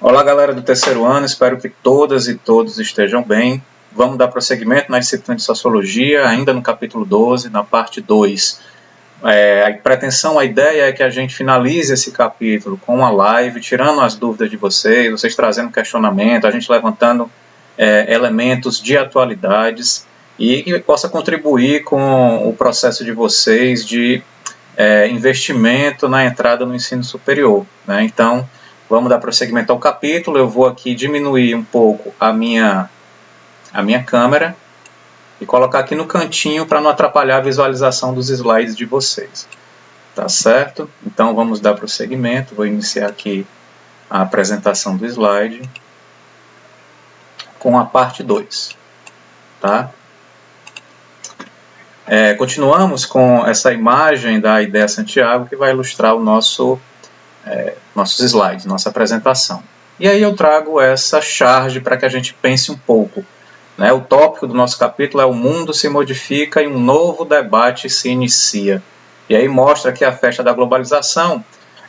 Olá, galera do terceiro ano, espero que todas e todos estejam bem. Vamos dar prosseguimento na disciplina de Sociologia, ainda no capítulo 12, na parte 2. A ideia é que a gente finalize esse capítulo com uma live, tirando as dúvidas de vocês trazendo questionamento, a gente levantando elementos de atualidades e que possa contribuir com o processo de vocês de investimento na entrada no ensino superior, né? Então, vamos dar prosseguimento ao capítulo. Eu vou aqui diminuir um pouco a minha câmera e colocar aqui no cantinho para não atrapalhar a visualização dos slides de vocês. Tá certo? Então vamos dar prosseguimento. Vou iniciar aqui a apresentação do slide com a parte 2. Tá? Continuamos com essa imagem da Ideia Santiago que vai ilustrar o nossos slides, nossa apresentação. E aí eu trago essa charge para que a gente pense um pouco. Né? O tópico do nosso capítulo é o mundo se modifica e um novo debate se inicia. E aí mostra aqui a festa da globalização,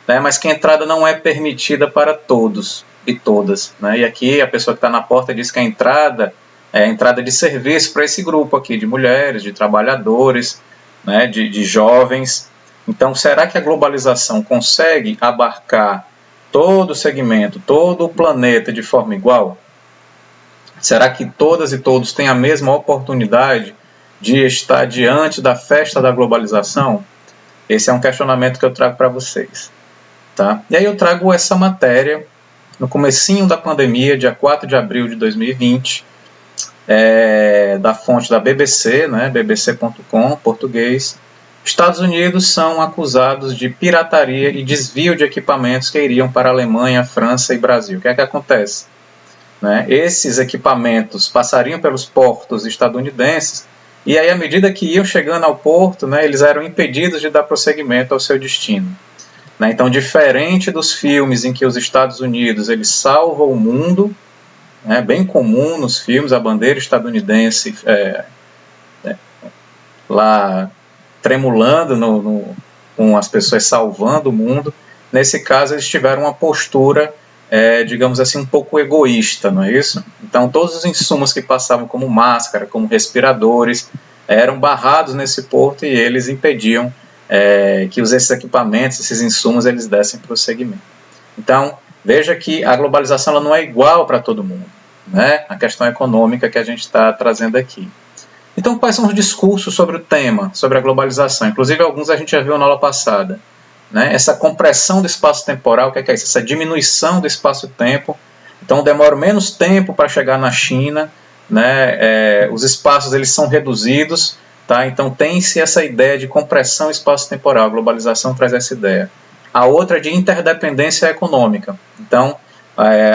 né? Mas que a entrada não é permitida para todos e todas. Né? E aqui a pessoa que está na porta diz que a entrada é a entrada de serviço para esse grupo aqui de mulheres, de trabalhadores, né? de jovens. Então, será que a globalização consegue abarcar todo o segmento, todo o planeta de forma igual? Será que todas e todos têm a mesma oportunidade de estar diante da festa da globalização? Esse é um questionamento que eu trago para vocês. Tá? E aí eu trago essa matéria no comecinho da pandemia, dia 4 de abril de 2020, da fonte da BBC, né, bbc.com, português. Estados Unidos são acusados de pirataria e desvio de equipamentos que iriam para a Alemanha, França e Brasil. O que é que acontece? Né? Esses equipamentos passariam pelos portos estadunidenses e aí, à medida que iam chegando ao porto, né, eles eram impedidos de dar prosseguimento ao seu destino. Né? Então, diferente dos filmes em que os Estados Unidos eles salvam o mundo, né, bem comum nos filmes, a bandeira estadunidense lá tremulando com as pessoas salvando o mundo. Nesse caso, eles tiveram uma postura, digamos assim, um pouco egoísta, não é isso? Então, todos os insumos que passavam como máscara, como respiradores, eram barrados nesse porto e eles impediam que esses equipamentos, esses insumos, eles dessem prosseguimento. Então, veja que a globalização ela não é igual para todo mundo, né? A questão econômica que a gente está trazendo aqui. Então, quais são os discursos sobre o tema, sobre a globalização? Inclusive, alguns a gente já viu na aula passada. Né? Essa compressão do espaço temporal, o que é isso? Essa diminuição do espaço-tempo. Então, demora menos tempo para chegar na China, né? Os espaços eles são reduzidos. Tá? Então, tem-se essa ideia de compressão espaço-temporal. A globalização traz essa ideia. A outra é de interdependência econômica. Então,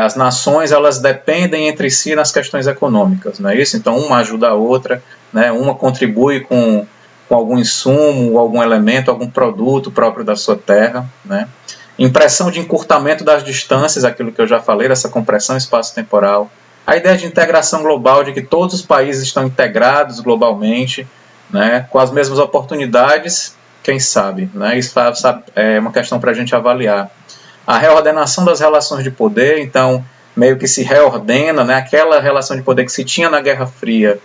as nações elas dependem entre si nas questões econômicas, não é isso? Então, uma ajuda a outra, né? Uma contribui com algum insumo, algum elemento, algum produto próprio da sua terra. Né? Impressão de encurtamento das distâncias, aquilo que eu já falei, dessa compressão espaço-temporal. A ideia de integração global, de que todos os países estão integrados globalmente, né? Com as mesmas oportunidades, quem sabe? Né? Isso é uma questão para a gente avaliar. A reordenação das relações de poder, então, meio que se reordena, né? Aquela relação de poder que se tinha na Guerra Fria,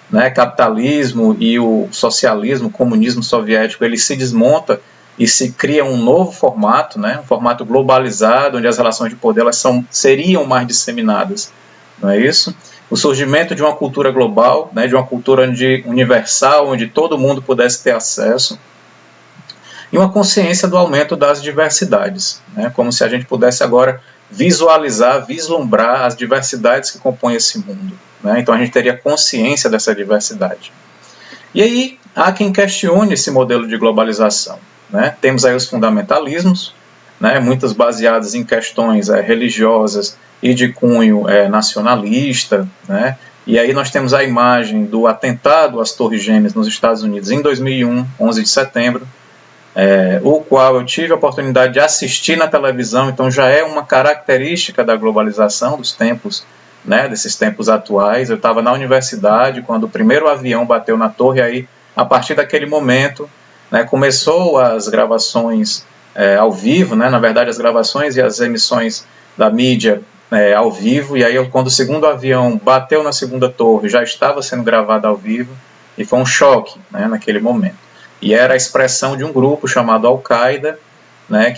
né? Capitalismo e o socialismo, o comunismo soviético, ele se desmonta e se cria um novo formato, né? Um formato globalizado, onde as relações de poder elas seriam mais disseminadas, não é isso? O surgimento de uma cultura global, né? De uma cultura universal, onde todo mundo pudesse ter acesso, e uma consciência do aumento das diversidades, né? Como se a gente pudesse agora visualizar, vislumbrar as diversidades que compõem esse mundo. Né? Então a gente teria consciência dessa diversidade. E aí há quem questione esse modelo de globalização. Né? Temos aí os fundamentalismos, né? Muitos baseados em questões religiosas e de cunho nacionalista. Né? E aí nós temos a imagem do atentado às Torres Gêmeas nos Estados Unidos em 2001, 11 de setembro, o qual eu tive a oportunidade de assistir na televisão, então já é uma característica da globalização dos tempos, né, desses tempos atuais. Eu estava na universidade quando o primeiro avião bateu na torre, aí a partir daquele momento, né, começou as gravações ao vivo, né, na verdade as gravações e as emissões da mídia ao vivo, e aí quando o segundo avião bateu na segunda torre, já estava sendo gravado ao vivo, e foi um choque, né, naquele momento. E era a expressão de um grupo chamado Al-Qaeda, né,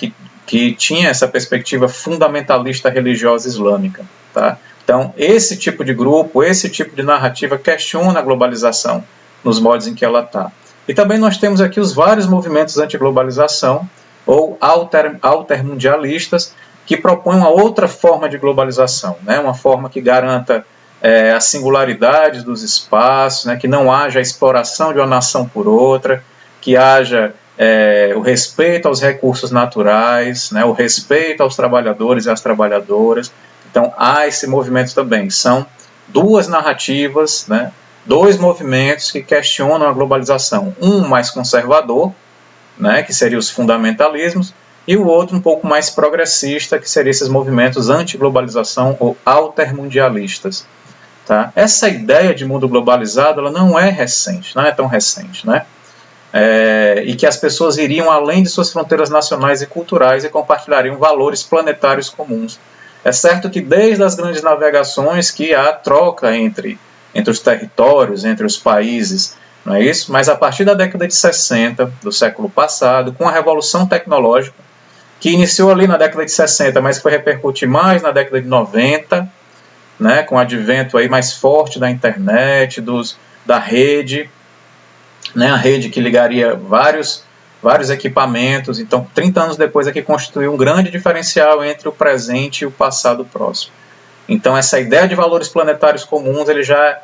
que tinha essa perspectiva fundamentalista religiosa islâmica. Tá? Então, esse tipo de grupo, esse tipo de narrativa questiona a globalização nos moldes em que ela está. E também nós temos aqui os vários movimentos anti-globalização, ou altermundialistas, que propõem uma outra forma de globalização, né? Uma forma que garanta a singularidade dos espaços, né? Que não haja a exploração de uma nação por outra, que haja o respeito aos recursos naturais, né? O respeito aos trabalhadores e às trabalhadoras. Então, há esse movimento também. São duas narrativas, né? Dois movimentos que questionam a globalização. Um mais conservador, né? Que seria os fundamentalismos, e o outro um pouco mais progressista, que seriam esses movimentos anti-globalização ou altermundialistas. Tá? Essa ideia de mundo globalizado ela não é recente, não é tão recente, né? E que as pessoas iriam além de suas fronteiras nacionais e culturais e compartilhariam valores planetários comuns. É certo que desde as grandes navegações que há troca entre os territórios, entre os países, não é isso? Mas a partir da década de 60 do século passado, com a revolução tecnológica, que iniciou ali na década de 60, mas foi repercutir mais na década de 90, né, com o advento aí mais forte da internet, da rede, né, a rede que ligaria vários equipamentos. Então, 30 anos depois é que constituiu um grande diferencial entre o presente e o passado próximo. Então, essa ideia de valores planetários comuns, ele já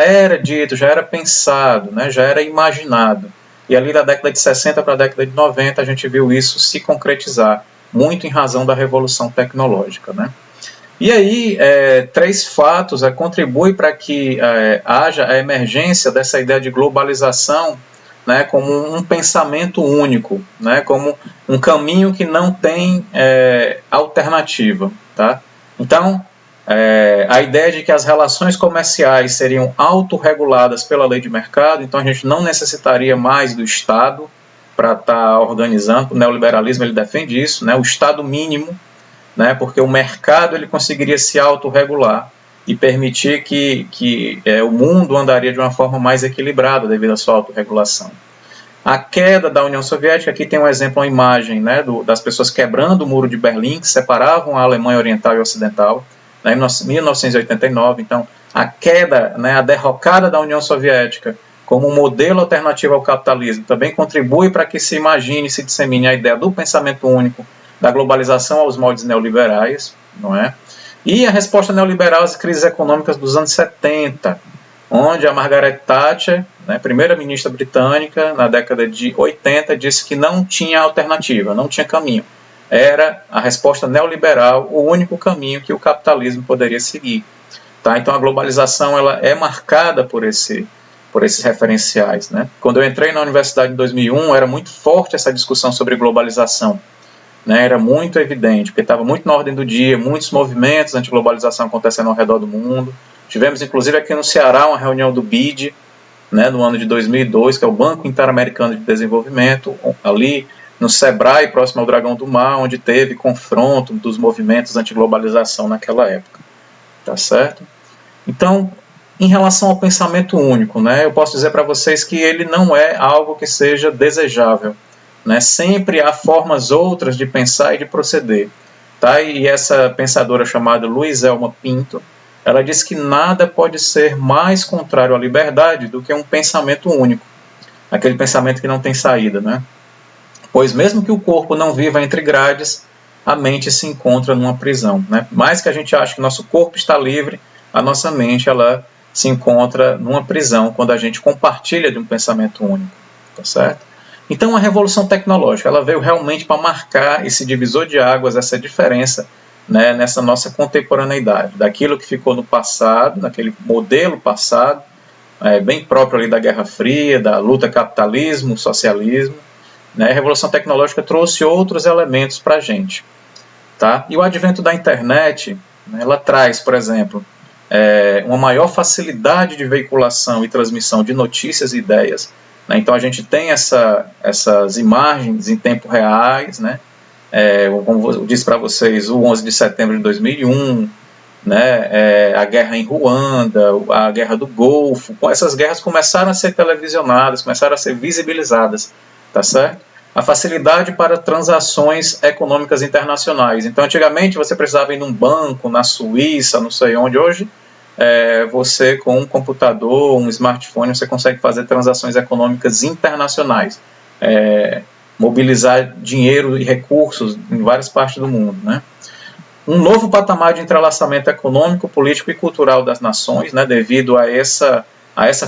era dito, já era pensado, né, já era imaginado. E ali da década de 60 para a década de 90 a gente viu isso se concretizar, muito em razão da revolução tecnológica, né? E aí, três fatos contribuem para que haja a emergência dessa ideia de globalização, né, como um pensamento único, né, como um caminho que não tem alternativa. Tá? Então, a ideia de que as relações comerciais seriam autorreguladas pela lei de mercado, então a gente não necessitaria mais do Estado para estar organizando. O neoliberalismo ele defende isso, né, o Estado mínimo, né, porque o mercado ele conseguiria se autorregular e permitir que o mundo andaria de uma forma mais equilibrada devido à sua autorregulação. A queda da União Soviética, aqui tem um exemplo, uma imagem, né, das pessoas quebrando o muro de Berlim, que separavam a Alemanha Oriental e Ocidental, né, em 1989. Então, a queda, né, a derrocada da União Soviética como um modelo alternativo ao capitalismo também contribui para que se imagine e se dissemine a ideia do pensamento único, da globalização aos moldes neoliberais, não é? E a resposta neoliberal às crises econômicas dos anos 70, onde a Margaret Thatcher, né, primeira-ministra britânica, na década de 80, disse que não tinha alternativa, não tinha caminho. Era a resposta neoliberal o único caminho que o capitalismo poderia seguir. Tá? Então a globalização ela é marcada por esses referenciais. Né? Quando eu entrei na universidade em 2001, era muito forte essa discussão sobre globalização. Né? Era muito evidente, porque estava muito na ordem do dia, muitos movimentos anti-globalização acontecendo ao redor do mundo. Tivemos, inclusive, aqui no Ceará, uma reunião do BID, né, no ano de 2002, que é o Banco Interamericano de Desenvolvimento, ali no Sebrae, próximo ao Dragão do Mar, onde teve confronto dos movimentos anti-globalização naquela época. Tá certo? Então, em relação ao pensamento único, né, eu posso dizer para vocês que ele não é algo que seja desejável. Né? Sempre há formas outras de pensar e de proceder. Tá? E essa pensadora chamada Luizelma Pinto, ela diz que nada pode ser mais contrário à liberdade do que um pensamento único, aquele pensamento que não tem saída, né? Pois mesmo que o corpo não viva entre grades, a mente se encontra numa prisão, né? Mais que a gente ache que nosso corpo está livre, a nossa mente ela se encontra numa prisão quando a gente compartilha de um pensamento único, tá certo? Então a revolução tecnológica ela veio realmente para marcar esse divisor de águas, essa diferença, né, nessa nossa contemporaneidade, daquilo que ficou no passado, naquele modelo passado, bem próprio ali da Guerra Fria, da luta capitalismo, socialismo, né, a Revolução Tecnológica trouxe outros elementos para a gente. Tá? E o advento da internet, né, ela traz, por exemplo, uma maior facilidade de veiculação e transmissão de notícias e ideias. Né? Então a gente tem essas imagens em tempo reais, né? Como eu disse para vocês, o 11 de setembro de 2001, né, a guerra em Ruanda, a guerra do Golfo. Essas guerras começaram a ser televisionadas, começaram a ser visibilizadas, tá certo? A facilidade para transações econômicas internacionais. Então, antigamente, você precisava ir num banco, na Suíça, não sei onde. Hoje, você, com um computador, um smartphone, você consegue fazer transações econômicas internacionais. Mobilizar dinheiro e recursos em várias partes do mundo, né? Um novo patamar de entrelaçamento econômico, político e cultural das nações, né, devido a essa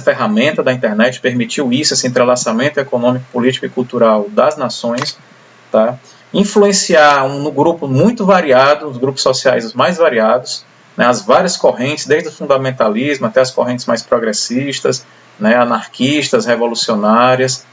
ferramenta da internet, permitiu isso, esse entrelaçamento econômico, político e cultural das nações, tá? Influenciar um grupo muito variado, os grupos sociais os mais variados, né, as várias correntes, desde o fundamentalismo até as correntes mais progressistas, né, anarquistas, revolucionárias,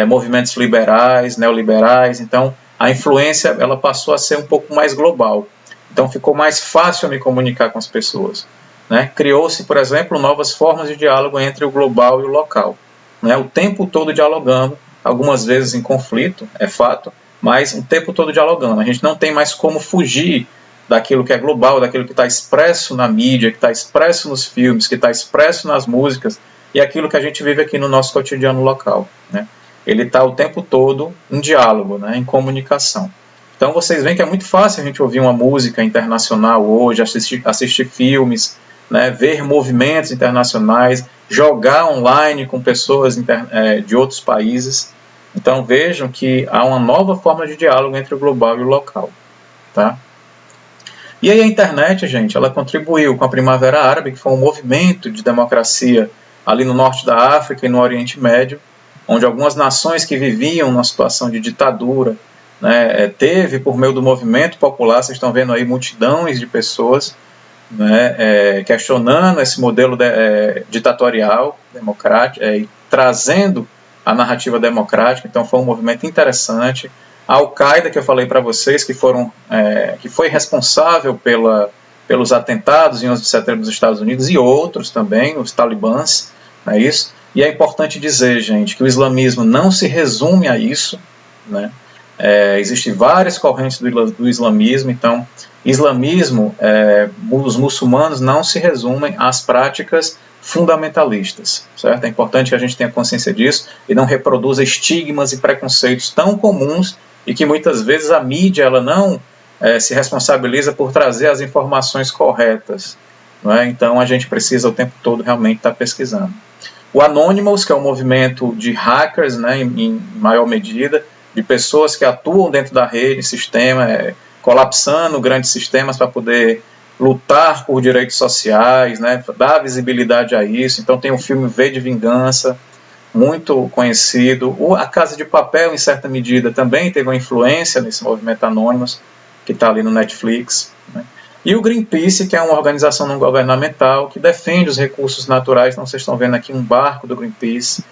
movimentos liberais, neoliberais. Então, a influência ela passou a ser um pouco mais global. Então ficou mais fácil me comunicar com as pessoas, né? Criou-se, por exemplo, novas formas de diálogo entre o global e o local, né? O tempo todo dialogando, algumas vezes em conflito, é fato, mas o tempo todo dialogando. A gente não tem mais como fugir daquilo que é global, daquilo que está expresso na mídia, que está expresso nos filmes, que está expresso nas músicas, e aquilo que a gente vive aqui no nosso cotidiano local, né? Ele está o tempo todo em diálogo, né? Em comunicação. Então vocês veem que é muito fácil a gente ouvir uma música internacional hoje, assistir filmes, né, ver movimentos internacionais, jogar online com pessoas de outros países. Então vejam que há uma nova forma de diálogo entre o global e o local. Tá? E aí a internet, gente, ela contribuiu com a Primavera Árabe, que foi um movimento de democracia ali no norte da África e no Oriente Médio, onde algumas nações que viviam numa situação de ditadura, né, teve, por meio do movimento popular, vocês estão vendo aí multidões de pessoas, né, questionando esse modelo ditatorial, democrático, e trazendo a narrativa democrática. Então foi um movimento interessante. A Al-Qaeda, que eu falei para vocês, que foi responsável pelos atentados em 11 de setembro dos Estados Unidos, e outros também, os talibãs, não é isso? E é importante dizer, gente, que o islamismo não se resume a isso, né? Existem várias correntes do islamismo. Então, islamismo, os muçulmanos não se resumem às práticas fundamentalistas, certo? É importante que a gente tenha consciência disso e não reproduza estigmas e preconceitos tão comuns e que muitas vezes a mídia ela não se responsabiliza por trazer as informações corretas, não é? Então, a gente precisa o tempo todo realmente estar pesquisando. O Anonymous, que é um movimento de hackers, né, em maior medida, de pessoas que atuam dentro da rede, sistema, colapsando grandes sistemas para poder lutar por direitos sociais, né, dar visibilidade a isso. Então tem o filme V de Vingança, muito conhecido. A Casa de Papel, em certa medida, também teve uma influência nesse movimento Anonymous, que está ali no Netflix, né. E o Greenpeace, que é uma organização não governamental que defende os recursos naturais. Então vocês estão vendo aqui um barco do Greenpeace,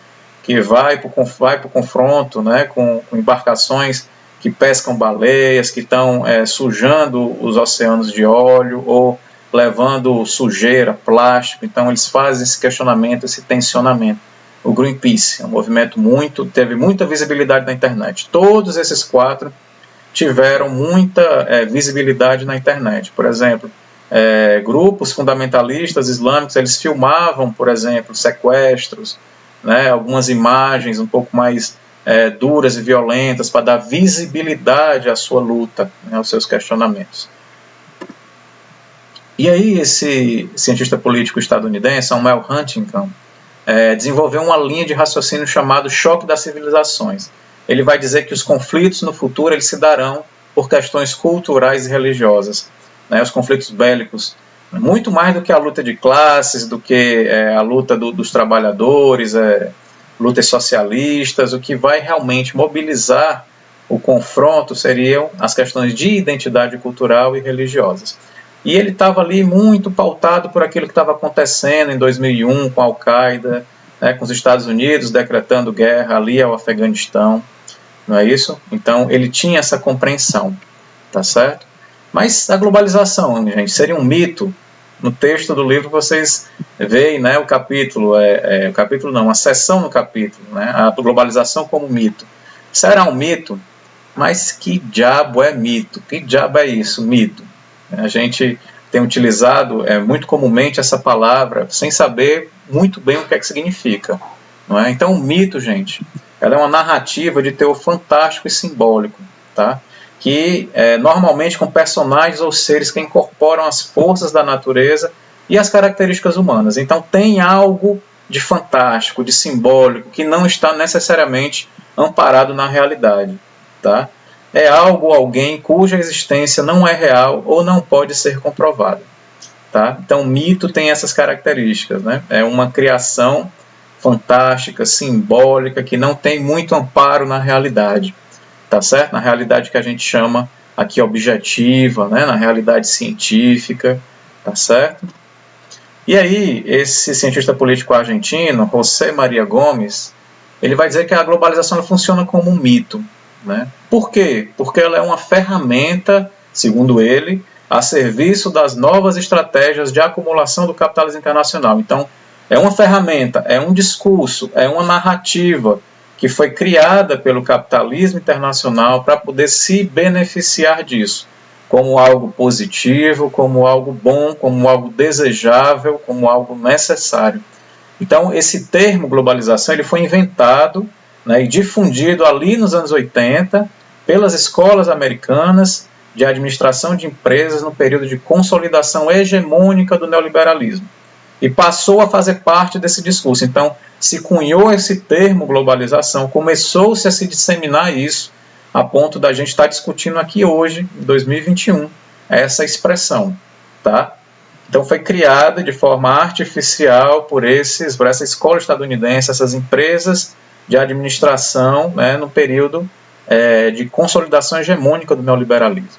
que vai para o confronto, né, com embarcações que pescam baleias, que estão sujando os oceanos de óleo ou levando sujeira, plástico. Então eles fazem esse questionamento, esse tensionamento. O Greenpeace é um movimento teve muita visibilidade na internet. Todos esses 4 tiveram muita visibilidade na internet. Por exemplo, grupos fundamentalistas islâmicos, eles filmavam, por exemplo, sequestros, né, algumas imagens um pouco mais duras e violentas para dar visibilidade à sua luta, né, aos seus questionamentos. E aí esse cientista político estadunidense, Samuel Huntington, desenvolveu uma linha de raciocínio chamado choque das civilizações. Ele vai dizer que os conflitos no futuro eles se darão por questões culturais e religiosas, né, os conflitos bélicos, muito mais do que a luta de classes, do que a luta dos trabalhadores, lutas socialistas. O que vai realmente mobilizar o confronto seriam as questões de identidade cultural e religiosas. E ele estava ali muito pautado por aquilo que estava acontecendo em 2001 com a Al-Qaeda, né, com os Estados Unidos decretando guerra ali ao Afeganistão, não é isso? Então ele tinha essa compreensão, tá certo? Mas a globalização, gente, seria um mito? No texto do livro vocês veem, né, o capítulo, o capítulo não, a seção no capítulo, né, a globalização como mito. Será um mito? Mas que diabo é mito? Que diabo é isso, mito? A gente tem utilizado muito comumente essa palavra sem saber muito bem o que é que significa. Não é? Então, o mito, gente, ela é uma narrativa de teor fantástico e simbólico, tá? Que normalmente com personagens ou seres que incorporam as forças da natureza e as características humanas. Então, tem algo de fantástico, de simbólico, que não está necessariamente amparado na realidade, tá? É algo, alguém cuja existência não é real ou não pode ser comprovada, tá? Então, o mito tem essas características, né? É uma criação fantástica, simbólica, que não tem muito amparo na realidade, tá certo? Na realidade que a gente chama aqui objetiva, né? Na realidade científica, tá certo? E aí, esse cientista político argentino, José Maria Gomes, ele vai dizer que a globalização ela funciona como um mito, né? Por quê? Porque ela é uma ferramenta, segundo ele, a serviço das novas estratégias de acumulação do capitalismo internacional. Então, é uma ferramenta, é um discurso, é uma narrativa que foi criada pelo capitalismo internacional para poder se beneficiar disso, como algo positivo, como algo bom, como algo desejável, como algo necessário. Então, esse termo globalização ele foi inventado, né, e difundido ali nos anos 80 pelas escolas americanas de administração de empresas no período de consolidação hegemônica do neoliberalismo. E passou a fazer parte desse discurso. Então, se cunhou esse termo globalização, começou-se a se disseminar isso, a ponto da gente estar discutindo aqui hoje, em 2021, essa expressão, tá? Então foi criada de forma artificial por essa escola estadunidense, essas empresas de administração, né, no período de consolidação hegemônica do neoliberalismo.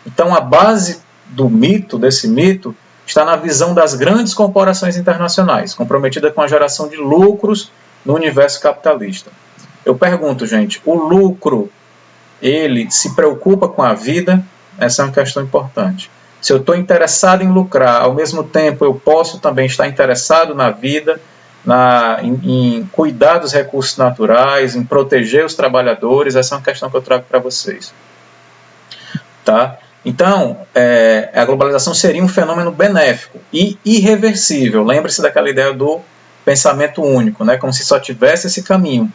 Então a base do mito, desse mito, está na visão das grandes corporações internacionais, comprometida com a geração de lucros no universo capitalista. Eu pergunto, gente, o lucro, ele se preocupa com a vida? Essa é uma questão importante. Se eu estou interessado em lucrar, ao mesmo tempo eu posso também estar interessado na vida, em cuidar dos recursos naturais, em proteger os trabalhadores. Essa é uma questão que eu trago para vocês. Tá? Então, a globalização seria um fenômeno benéfico e irreversível. Lembre-se daquela ideia do pensamento único, né? Como se só tivesse esse caminho.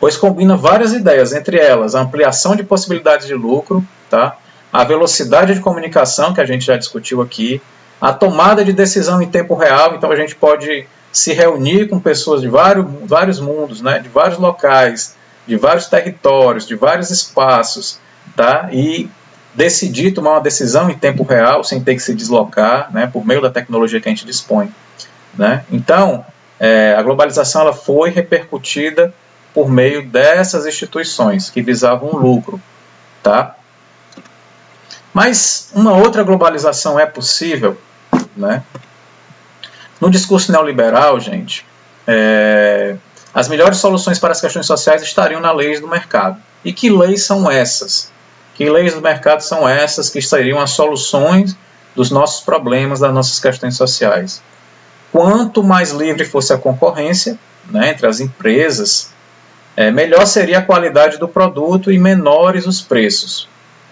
Pois combina várias ideias, entre elas a ampliação de possibilidades de lucro, tá? A velocidade de comunicação, que a gente já discutiu aqui, a tomada de decisão em tempo real. Então a gente pode se reunir com pessoas de vários mundos, né? De vários locais, de vários territórios, de vários espaços, tá? E decidir tomar uma decisão em tempo real, sem ter que se deslocar, né? Por meio da tecnologia que a gente dispõe, né? Então, a globalização ela foi repercutida por meio dessas instituições que visavam o lucro, tá? Mas uma outra globalização é possível, né? No discurso neoliberal, gente, as melhores soluções para as questões sociais estariam nas leis do mercado. E que leis são essas? Que leis do mercado são essas que seriam as soluções dos nossos problemas, das nossas questões sociais? Quanto mais livre fosse a concorrência, né, entre as empresas, melhor seria a qualidade do produto e menores os preços,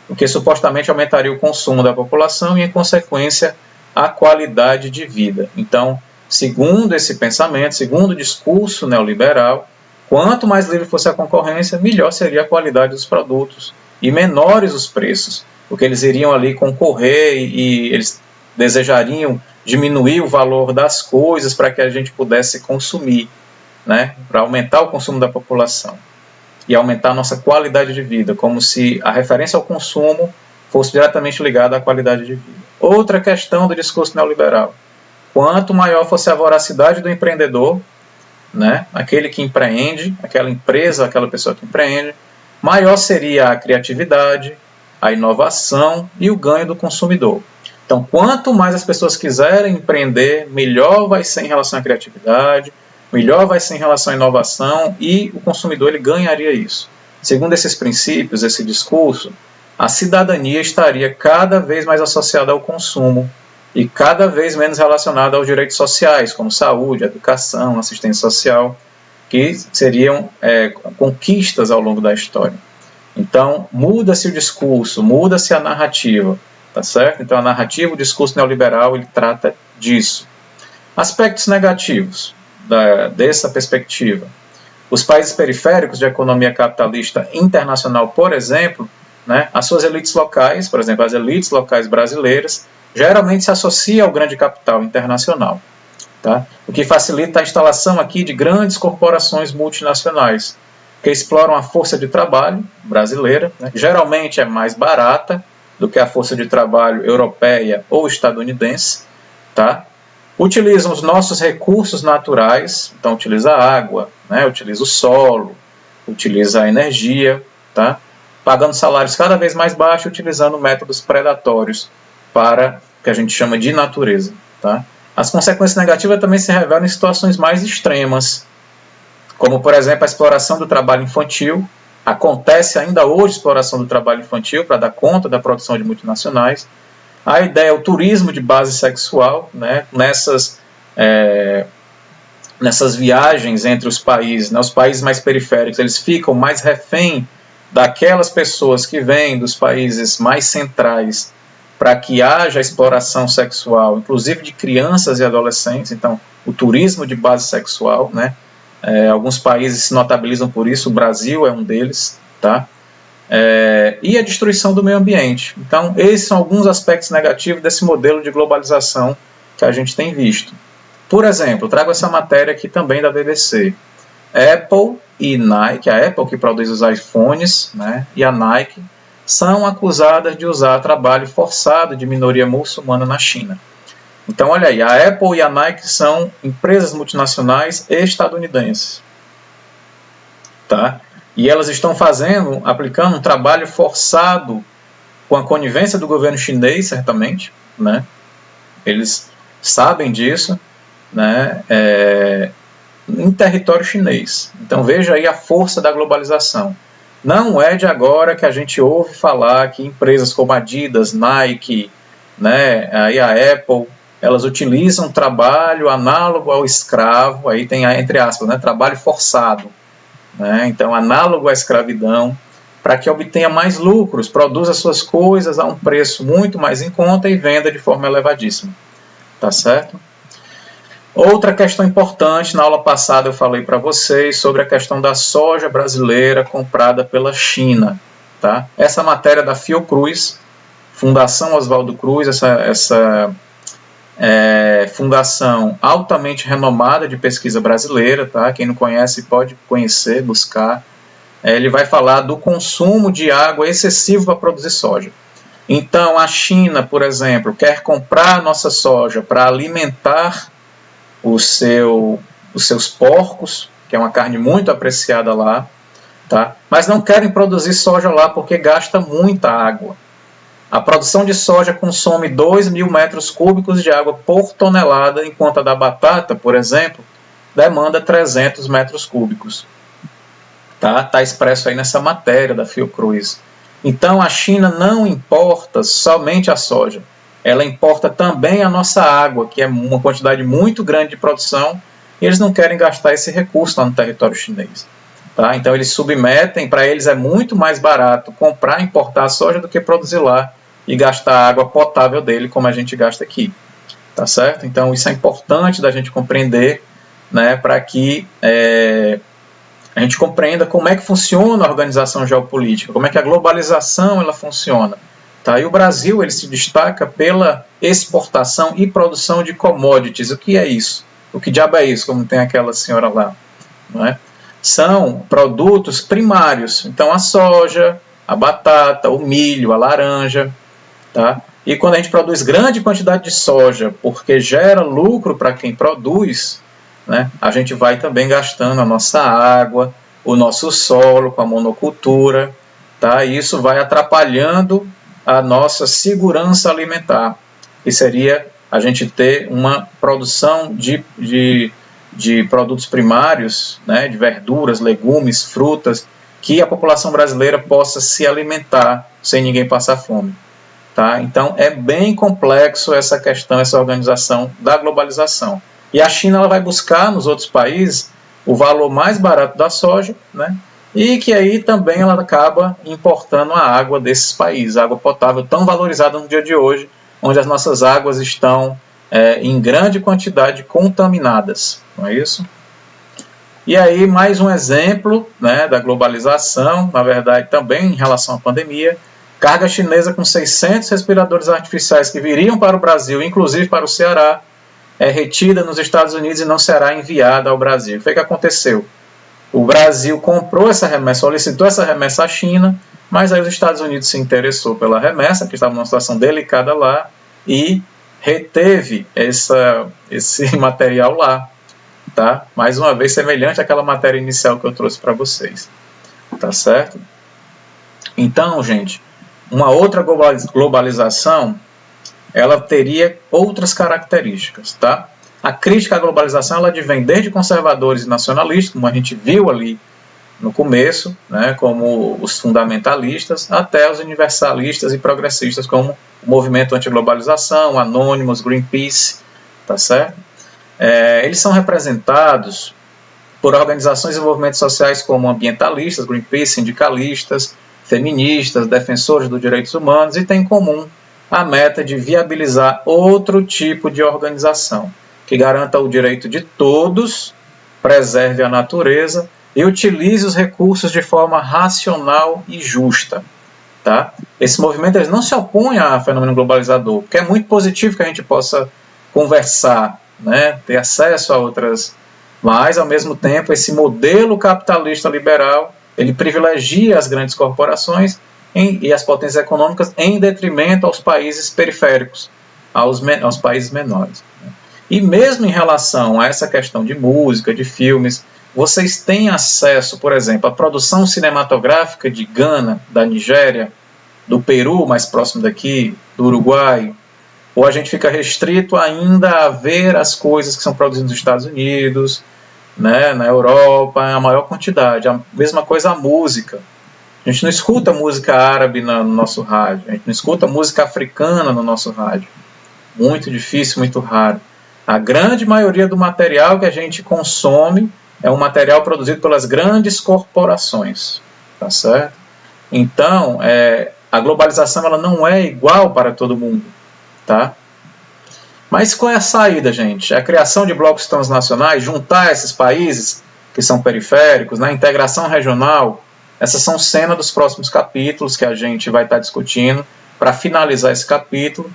o que supostamente aumentaria o consumo da população e, em consequência, a qualidade de vida. Então, segundo esse pensamento, segundo o discurso neoliberal, quanto mais livre fosse a concorrência, melhor seria a qualidade dos produtos e menores os preços, porque eles iriam ali concorrer e eles desejariam diminuir o valor das coisas para que a gente pudesse consumir, né, para aumentar o consumo da população e aumentar a nossa qualidade de vida, como se a referência ao consumo fosse diretamente ligada à qualidade de vida. Outra questão do discurso neoliberal: quanto maior fosse a voracidade do empreendedor, né, aquele que empreende, aquela empresa, aquela pessoa que empreende, maior seria a criatividade, a inovação e o ganho do consumidor. Então, quanto mais as pessoas quiserem empreender, melhor vai ser em relação à criatividade, melhor vai ser em relação à inovação, e o consumidor ele ganharia isso. Segundo esses princípios, esse discurso, a cidadania estaria cada vez mais associada ao consumo e cada vez menos relacionada aos direitos sociais, como saúde, educação, assistência social, que seriam conquistas ao longo da história. Então, muda-se o discurso, muda-se a narrativa. tá certo? Então a narrativa, o discurso neoliberal, ele trata disso. Aspectos negativos dessa perspectiva. Os países periféricos de economia capitalista internacional, por exemplo, né, as suas elites locais, por exemplo, as elites locais brasileiras, geralmente se associam ao grande capital internacional, tá? O que facilita a instalação aqui de grandes corporações multinacionais, que exploram a força de trabalho brasileira, né, geralmente é mais barata do que a força de trabalho europeia ou estadunidense, tá? Utilizam os nossos recursos naturais, então utiliza a água, né, utiliza o solo, utiliza a energia, tá? Pagando salários cada vez mais baixos, utilizando métodos predatórios para o que a gente chama de natureza, tá? As consequências negativas também se revelam em situações mais extremas, como, por exemplo, a exploração do trabalho infantil. Acontece ainda hoje a exploração do trabalho infantil para dar conta da produção de multinacionais. A ideia é o turismo de base sexual, né, nessas viagens entre os países, né, os países mais periféricos, eles ficam mais refém daquelas pessoas que vêm dos países mais centrais para que haja exploração sexual, inclusive de crianças e adolescentes. Então, o turismo de base sexual, né, alguns países se notabilizam por isso, o Brasil é um deles, tá? E a destruição do meio ambiente. Então, esses são alguns aspectos negativos desse modelo de globalização que a gente tem visto. Por exemplo, trago essa matéria aqui também da BBC. Apple e Nike, a Apple que produz os iPhones, né, e a Nike, são acusadas de usar trabalho forçado de minoria muçulmana na China. Então, olha aí, a Apple e a Nike são empresas multinacionais estadunidenses, tá? E elas estão aplicando um trabalho forçado com a conivência do governo chinês, certamente, né? Eles sabem disso, né? Em território chinês. Então veja aí a força da globalização. Não é de agora que a gente ouve falar que empresas como Adidas, Nike, né, aí a Apple, elas utilizam trabalho análogo ao escravo, aí tem entre aspas, né, trabalho forçado. Né? Então, análogo à escravidão, para que obtenha mais lucros, produza suas coisas a um preço muito mais em conta e venda de forma elevadíssima. Tá certo? Outra questão importante, na aula passada eu falei para vocês sobre a questão da soja brasileira comprada pela China. Tá? Essa matéria da Fiocruz, Fundação Oswaldo Cruz, essa fundação altamente renomada de pesquisa brasileira, tá? Quem não conhece pode conhecer, buscar. Ele vai falar do consumo de água excessivo para produzir soja. Então, a China, por exemplo, quer comprar a nossa soja para alimentar os seus porcos, que é uma carne muito apreciada lá, tá? Mas não querem produzir soja lá porque gasta muita água. A produção de soja consome 2.000 metros cúbicos de água por tonelada, enquanto a da batata, por exemplo, demanda 300 metros cúbicos. Tá expresso aí nessa matéria da Fiocruz. Então, a China não importa somente a soja. Ela importa também a nossa água, que é uma quantidade muito grande de produção, e eles não querem gastar esse recurso lá no território chinês. Tá? Então, eles submetem, para eles é muito mais barato comprar e importar a soja do que produzir lá e gastar a água potável dele, como a gente gasta aqui. Tá certo? Então, isso é importante da gente compreender, né, para que a gente compreenda como é que funciona a organização geopolítica, como é que a globalização ela funciona. Tá? E o Brasil ele se destaca pela exportação e produção de commodities. O que é isso? O que diabo é isso, como tem aquela senhora lá? Não é? São produtos primários. Então, a soja, a batata, o milho, a laranja. Tá? E quando a gente produz grande quantidade de soja, porque gera lucro para quem produz, né, a gente vai também gastando a nossa água, o nosso solo com a monocultura, tá? E isso vai atrapalhando a nossa segurança alimentar, que seria a gente ter uma produção de produtos primários, né, de verduras, legumes, frutas, que a população brasileira possa se alimentar sem ninguém passar fome. Tá? Então, é bem complexo essa questão, essa organização da globalização. E a China ela vai buscar nos outros países o valor mais barato da soja, né? e que aí também ela acaba importando a água desses países, a água potável tão valorizada no dia de hoje, onde as nossas águas estão em grande quantidade contaminadas, não é isso? E aí mais um exemplo, né, da globalização, na verdade também em relação à pandemia, carga chinesa com 600 respiradores artificiais que viriam para o Brasil, inclusive para o Ceará, é retida nos Estados Unidos e não será enviada ao Brasil. O que aconteceu? O Brasil comprou essa remessa, solicitou essa remessa à China, mas aí os Estados Unidos se interessou pela remessa, que estava numa situação delicada lá, e reteve esse material lá. Tá? Mais uma vez, semelhante àquela matéria inicial que eu trouxe para vocês. Tá certo? Então, gente, uma outra globalização, ela teria outras características, tá? A crítica à globalização, ela advém desde conservadores e nacionalistas, como a gente viu ali no começo, né, como os fundamentalistas, até os universalistas e progressistas, como o movimento anti-globalização, Anonymous, Greenpeace, tá certo? Eles são representados por organizações e movimentos sociais como ambientalistas, Greenpeace, sindicalistas, feministas, defensores dos direitos humanos, e têm em comum a meta de viabilizar outro tipo de organização, que garanta o direito de todos, preserve a natureza e utilize os recursos de forma racional e justa. Tá? Esse movimento eles não se opõe ao fenômeno globalizador, porque é muito positivo que a gente possa conversar, né, ter acesso a outras, mas ao mesmo tempo esse modelo capitalista liberal ele privilegia as grandes corporações e as potências econômicas em detrimento aos países periféricos, aos países menores. E mesmo em relação a essa questão de música, de filmes, vocês têm acesso, por exemplo, à produção cinematográfica de Gana, da Nigéria, do Peru, mais próximo daqui, do Uruguai, ou a gente fica restrito ainda a ver as coisas que são produzidas nos Estados Unidos, né, na Europa, a maior quantidade. A mesma coisa a música. A gente não escuta música árabe no nosso rádio, a gente não escuta música africana no nosso rádio. Muito difícil, muito raro. A grande maioria do material que a gente consome é um material produzido pelas grandes corporações. Tá certo? Então, a globalização ela não é igual para todo mundo. Tá? Mas qual é a saída, gente? A criação de blocos transnacionais, juntar esses países que são periféricos, na integração regional, essas são cenas dos próximos capítulos que a gente vai estar discutindo para finalizar esse capítulo.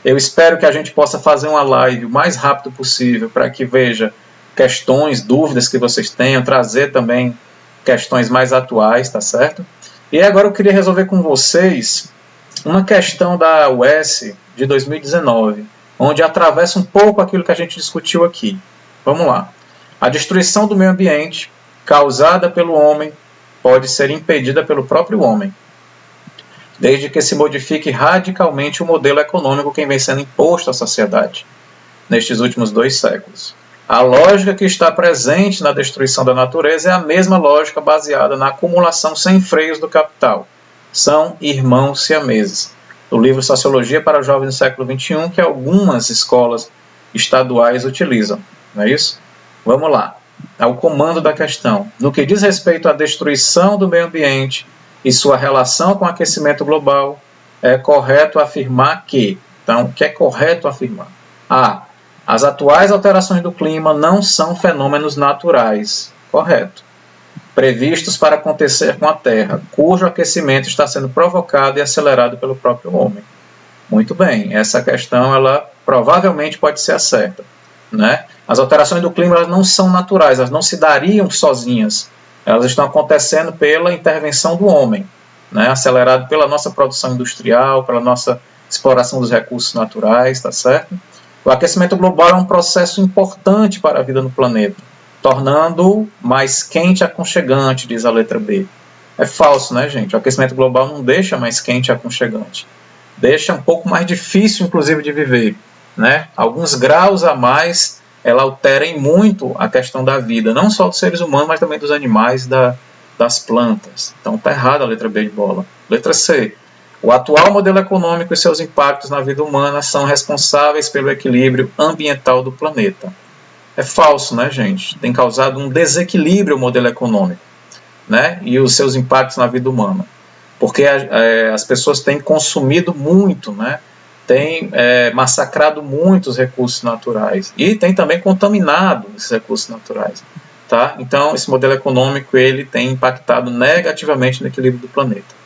Eu espero que a gente possa fazer uma live o mais rápido possível para que veja questões, dúvidas que vocês tenham, trazer também questões mais atuais, tá certo? E agora eu queria resolver com vocês uma questão da UES de 2019, onde atravessa um pouco aquilo que a gente discutiu aqui. Vamos lá. A destruição do meio ambiente, causada pelo homem, pode ser impedida pelo próprio homem, desde que se modifique radicalmente o modelo econômico que vem sendo imposto à sociedade nestes últimos 2 séculos. A lógica que está presente na destruição da natureza é a mesma lógica baseada na acumulação sem freios do capital. São irmãos siameses. Do livro Sociologia para Jovens do século XXI, que algumas escolas estaduais utilizam. Não é isso? Vamos lá. Ao comando da questão. No que diz respeito à destruição do meio ambiente e sua relação com o aquecimento global, é correto afirmar que... Então, o que é correto afirmar? A. As atuais alterações do clima não são fenômenos naturais. Correto. Previstos para acontecer com a Terra, cujo aquecimento está sendo provocado e acelerado pelo próprio homem. Muito bem, essa questão ela provavelmente pode ser a certa, né? As alterações do clima elas não são naturais, elas não se dariam sozinhas, elas estão acontecendo pela intervenção do homem, né? Acelerado pela nossa produção industrial, pela nossa exploração dos recursos naturais, tá certo? O aquecimento global é um processo importante para a vida no planeta, tornando mais quente e aconchegante, diz a letra B. É falso, né, gente? O aquecimento global não deixa mais quente e aconchegante. Deixa um pouco mais difícil, inclusive, de viver, né? Alguns graus a mais, ela altera em muito a questão da vida, não só dos seres humanos, mas também dos animais, das plantas. Então, está errada a letra B de bola. Letra C. O atual modelo econômico e seus impactos na vida humana são responsáveis pelo equilíbrio ambiental do planeta. É falso, né, gente? Tem causado um desequilíbrio o modelo econômico. né, e os seus impactos na vida humana. Porque as pessoas têm consumido muito, né, têm massacrado muito os recursos naturais e têm também contaminado esses recursos naturais. Tá? Então, esse modelo econômico ele tem impactado negativamente no equilíbrio do planeta.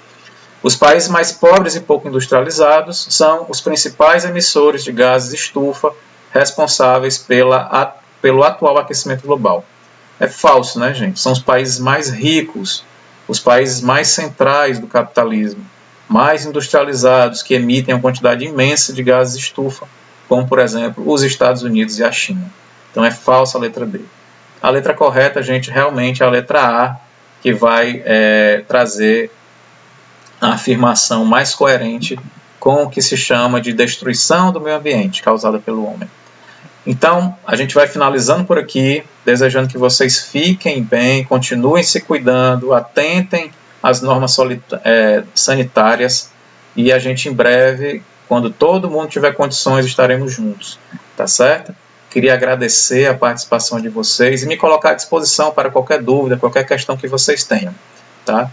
Os países mais pobres e pouco industrializados são os principais emissores de gases de estufa responsáveis pelo atual aquecimento global. É falso, né, gente? São os países mais ricos, os países mais centrais do capitalismo, mais industrializados, que emitem uma quantidade imensa de gases de estufa, como, por exemplo, os Estados Unidos e a China. Então, é falsa a letra D. A letra correta, gente, realmente é a letra A, que vai trazer a afirmação mais coerente com o que se chama de destruição do meio ambiente causada pelo homem. Então, a gente vai finalizando por aqui, desejando que vocês fiquem bem, continuem se cuidando, atentem às normas sanitárias e a gente em breve, quando todo mundo tiver condições, estaremos juntos, tá certo? Queria agradecer a participação de vocês e me colocar à disposição para qualquer dúvida, qualquer questão que vocês tenham, tá?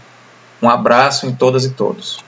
Um abraço em todas e todos.